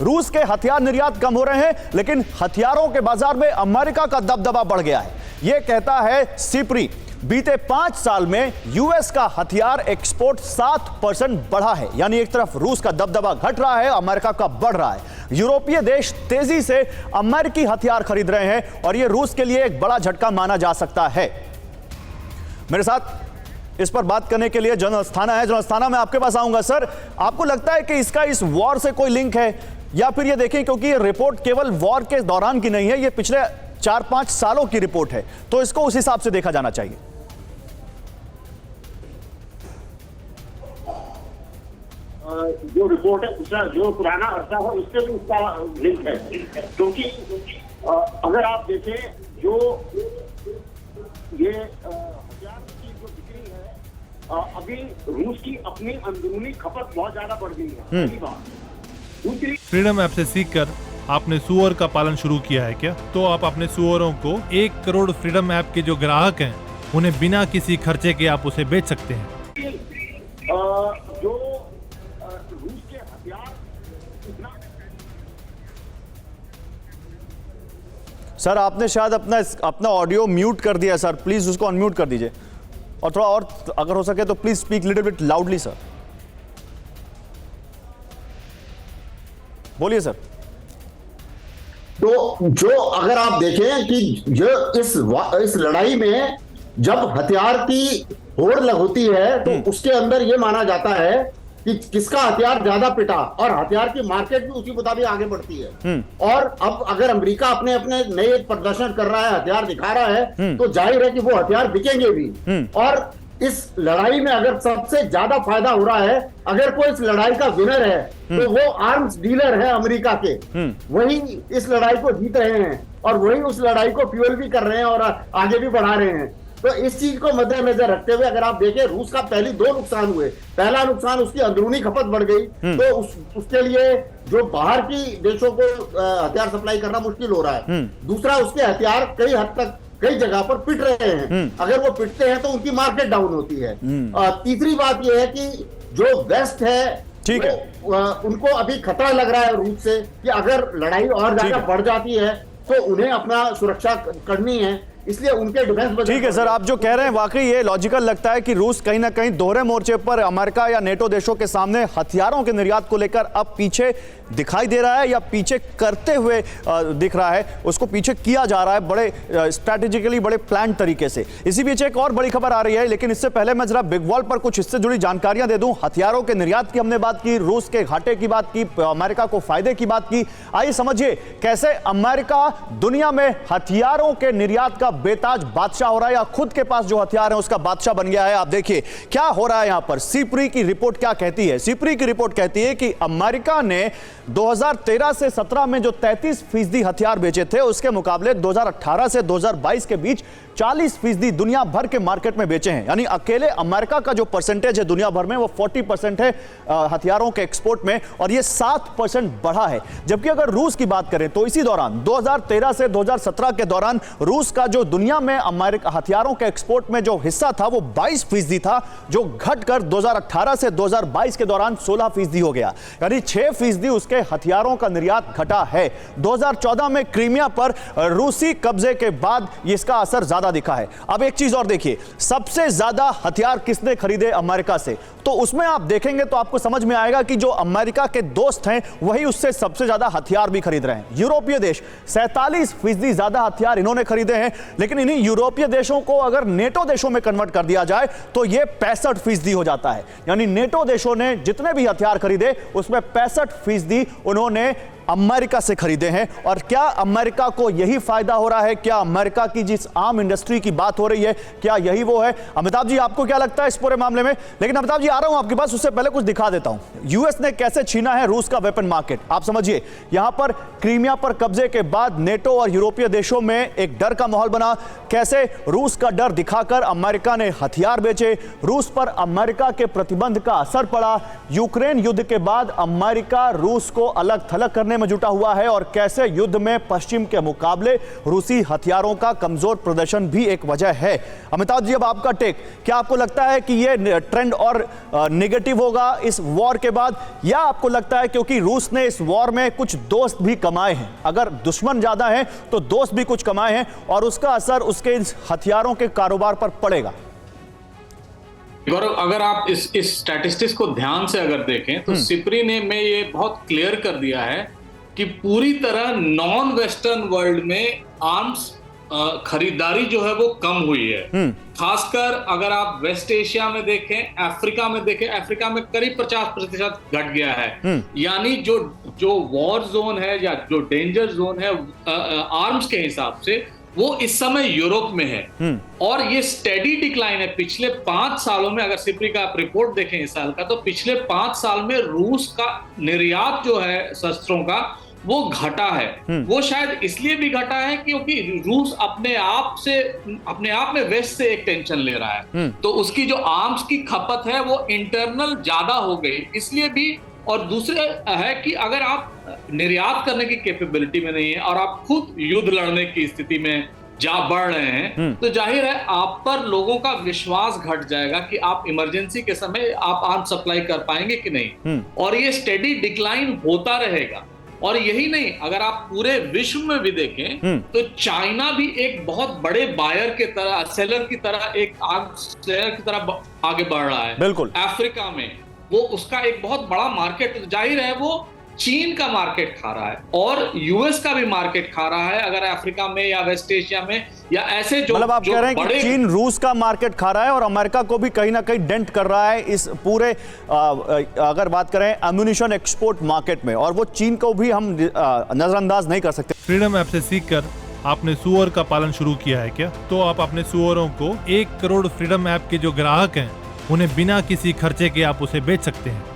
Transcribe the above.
रूस के हथियार निर्यात कम हो रहे हैं, लेकिन हथियारों के बाजार में अमेरिका का दबदबा बढ़ गया है। यह कहता है सिप्री। बीते 5 साल में यूएस का हथियार एक्सपोर्ट 7% बढ़ा है, यानी एक तरफ रूस का दबदबा घट रहा है, अमेरिका का बढ़ रहा है। यूरोपीय देश तेजी से अमेरिकी हथियार खरीद रहे हैं और यह रूस के लिए एक बड़ा झटका माना जा सकता है। मेरे साथ इस पर बात करने के लिए जनरल अस्थाना है। जनरल अस्थाना, मैं आपके पास आऊंगा। सर, आपको लगता है कि इसका इस वॉर से कोई लिंक है, या फिर ये देखें क्योंकि ये रिपोर्ट केवल वॉर के दौरान की नहीं है, ये पिछले 4-5 सालों की रिपोर्ट है, तो इसको उस हिसाब से देखा जाना चाहिए? जो रिपोर्ट है उसका जो पुराना अरसा है उससे भी उसका लिंक है, क्योंकि अगर आप देखें जो ये हथियार की जो बिक्री है, अभी रूस की अपनी अंदरूनी खपत बहुत ज्यादा बढ़ गई है। पहली बात। दूसरी, फ्रीडम ऐप से सीखकर आपने सुअर का पालन शुरू किया है क्या? तो आप अपने सुअरों को 1 करोड़ फ्रीडम ऐप के जो ग्राहक हैं उन्हें बिना किसी खर्चे के आप उसे बेच सकते हैं। जो रूस के हथियार इतना। सर, आपने शायद अपना ऑडियो म्यूट कर दिया। सर, प्लीज उसको अनम्यूट कर दीजिए, और थोड़ा और अगर हो सके तो please speak little bit loudly. Sir, बोलिए सर। तो जो अगर आप देखें कि जो इस लड़ाई में जब हथियार की होड़ होती है तो उसके अंदर यह माना जाता है कि किसका हथियार ज्यादा पिटा, और हथियार की मार्केट भी उसी मुताबिक आगे बढ़ती है। और अब अगर अमेरिका अपने अपने नए प्रदर्शन कर रहा है, हथियार दिखा रहा है, तो जाहिर है कि वो हथियार बिकेंगे भी। और इस लड़ाई में अगर सबसे ज्यादा फायदा हो रहा है, अगर कोई इस लड़ाई का विनर है तो वो आर्म्स डीलर है अमेरिका के। वही इस लड़ाई को जीत रहे हैं और वही उस लड़ाई को फ्यूल भी कर रहे हैं और आगे भी बढ़ा रहे हैं। तो इस चीज को मद्देनजर रखते हुए अगर आप देखें, रूस का पहले 2 नुकसान हुए। पहला नुकसान उसकी अंदरूनी खपत बढ़ गई, तो उसके लिए जो बाहर की देशों को हथियार सप्लाई करना मुश्किल हो रहा है। दूसरा, उसके हथियार कई हद तक कई जगह पर पिट रहे हैं। अगर वो पिटते हैं तो उनकी मार्केट डाउन होती है। तीसरी बात यह है कि जो वेस्ट है, ठीक है, उनको अभी खतरा लग रहा है रूस से कि अगर लड़ाई और ज्यादा बढ़ जाती है तो उन्हें अपना सुरक्षा करनी है, इसलिए उनके डिफेंस बजट। ठीक है सर, आप जो कह रहे हैं वाकई ये लॉजिकल लगता है कि रूस कहीं ना कहीं दोहरे मोर्चे पर अमेरिका या नेटो देशों के सामने हथियारों के निर्यात को लेकर अब पीछे दिखाई दे रहा है, या पीछे करते हुए दिख रहा है, उसको पीछे किया जा रहा है बड़े स्ट्रैटेजिकली, बड़े प्लान तरीके से। इसी बीच एक और बड़ी खबर आ रही है, लेकिन इससे पहले मैं जरा बिग वॉल पर कुछ इससे जुड़ी जानकारियां दे दूं। हथियारों के निर्यात की हमने बात की, रूस के घाटे की बात की, अमेरिका को फायदे की बात की। आइए समझिए कैसे अमेरिका दुनिया में हथियारों के निर्यात का बेताज बादशाह हो रहा है, या खुद के पास जो हथियार है उसका बादशाह बन गया है। आप देखिए क्या हो रहा है यहां पर। सिप्री की रिपोर्ट क्या कहती है? सिप्री की रिपोर्ट कहती है कि अमेरिका ने 2013 से 17 में जो 33% हथियार बेचे थे, उसके मुकाबले 2018 से 2022 के बीच 40% दुनिया भर के मार्केट में बेचे हैं। यानी अकेले अमेरिका का जो परसेंटेज है दुनिया भर में वो 40% है हथियारों के एक्सपोर्ट में, और ये 7% बढ़ा है। जबकि अगर रूस की बात करें तो इसी दौरान 2013 से 2017 के दौरान रूस का जो दुनिया में अमेरिका हथियारों के एक्सपोर्ट में जो हिस्सा था वो 22% था, जो घटकर 2018 से 2022 के दौरान 16% हो गया। यानी 6% उसके हथियारों का निर्यात घटा है। 2014 में क्रीमिया पर रूसी कब्जे के बाद इसका असर ज्यादा दिखा है। अब एक चीज और देखिए, सबसे ज्यादा हथियार किसने खरीदे अमेरिका से, तो उसमें आप देखेंगे तो आपको समझ में आएगा कि जो अमेरिका के दोस्त हैं वही उससे सबसे ज्यादा हथियार भी खरीद रहे हैं। यूरोपीय देश 47% ज्यादा हथियार इन्होंने खरीदे हैं, लेकिन इन्हीं यूरोपीय देशों को अगर नेटो देशों में कन्वर्ट कर दिया जाए तो यह 65% हो जाता है। यानी नेटो देशों ने जितने भी हथियार खरीदे उसमें 65% उन्होंने अमेरिका से खरीदे हैं। और क्या अमेरिका को यही फायदा हो रहा है? क्या अमेरिका की जिस आर्म इंडस्ट्री की बात हो रही है, क्या यही वो है? अमिताभ जी, आपको क्या लगता है इस पूरे मामले में? लेकिन अमिताभ जी, आ रहा हूं आपके पास, उससे पहले कुछ दिखा देता हूं। यूएस ने कैसे छीना है रूस का वेपन मार्केट, आप समझिए। यहां पर क्रीमिया पर कब्जे के बाद नेटो और यूरोपीय देशों में एक डर का माहौल बना। कैसे रूस का डर दिखाकर अमेरिका ने हथियार बेचे, रूस पर अमेरिका के प्रतिबंध का असर पड़ा। यूक्रेन युद्ध के बाद अमेरिका रूस को अलग थलग करने में जुटा हुआ है और कैसे युद्ध में पश्चिम के मुकाबले रूसी हथियारों का कमजोर प्रदर्शन भी एक वजह है। अमिताभ जी, अब आपका टेक, क्या आपको लगता है कि यह ट्रेंड और नेगेटिव होगा इस वॉर के बाद, या आपको लगता है क्योंकि रूस ने इस वॉर में कुछ दोस्त भी कमाए हैं, अगर दुश्मन ज्यादा है तो दोस्त भी कुछ कमाए हैं और उसका असर उसके इन हथियारों के कारोबार पर पड़ेगा? गौरव, अगर आप इस स्टैटिस्टिक्स को ध्यान से अगर देखें तो सिप्री ने में ये बहुत क्लियर कर दिया है कि पूरी तरह नॉन वेस्टर्न वर्ल्ड में आर्म्स खरीदारी जो है वो कम हुई है। खासकर अगर आप वेस्ट एशिया में देखें, अफ्रीका में देखें, अफ्रीका में करीब 50% घट गया है। यानी जो वॉर जोन है या जो डेंजर जोन है आर्म्स के हिसाब से, वो इस समय यूरोप में है और ये स्टेडी डिक्लाइन है। पिछले 5 सालों में, अगर सिप्री का आप रिपोर्ट देखें इस साल का, तो पिछले 5 साल में रूस का निर्यात जो है शस्त्रों का वो घटा है। वो शायद इसलिए भी घटा है क्योंकि रूस अपने आप में वेस्ट से एक टेंशन ले रहा है, तो उसकी जो आर्म्स की खपत है वो इंटरनल ज्यादा हो गई, इसलिए भी। और दूसरे है कि अगर आप निर्यात करने की कैपेबिलिटी में नहीं है और आप खुद युद्ध लड़ने की स्थिति में जा बढ़ रहे हैं, तो जाहिर है आप पर लोगों का विश्वास घट जाएगा कि आप इमरजेंसी के समय आप आर्म सप्लाई कर पाएंगे कि नहीं, और ये स्टेडी डिक्लाइन होता रहेगा। और यही नहीं, अगर आप पूरे विश्व में भी देखें तो चाइना भी एक बहुत बड़े बायर के तरह, सेलर की तरह, एक सेलर की तरह आगे बढ़ रहा है। बिल्कुल। अफ्रीका में वो उसका एक बहुत बड़ा मार्केट, जाहिर है वो चीन का मार्केट खा रहा है और यूएस का भी मार्केट खा रहा है, अगर अफ्रीका में या वेस्ट एशिया में या ऐसे जो, मतलब आप कह रहे हैं कि चीन रूस का मार्केट खा रहा है और अमेरिका को भी कहीं ना कहीं डेंट कर रहा है इस पूरे अगर बात करें एम्युनिशन एक्सपोर्ट मार्केट में, और वो चीन को भी हम नजरअंदाज नहीं कर सकते। फ्रीडम ऐप से सीखकर आपने सुअर का पालन शुरू किया है क्या? तो आप अपने सुअरों को 1 करोड़ फ्रीडम ऐप के जो ग्राहक हैं उन्हें बिना किसी खर्चे के आप उसे बेच सकते हैं।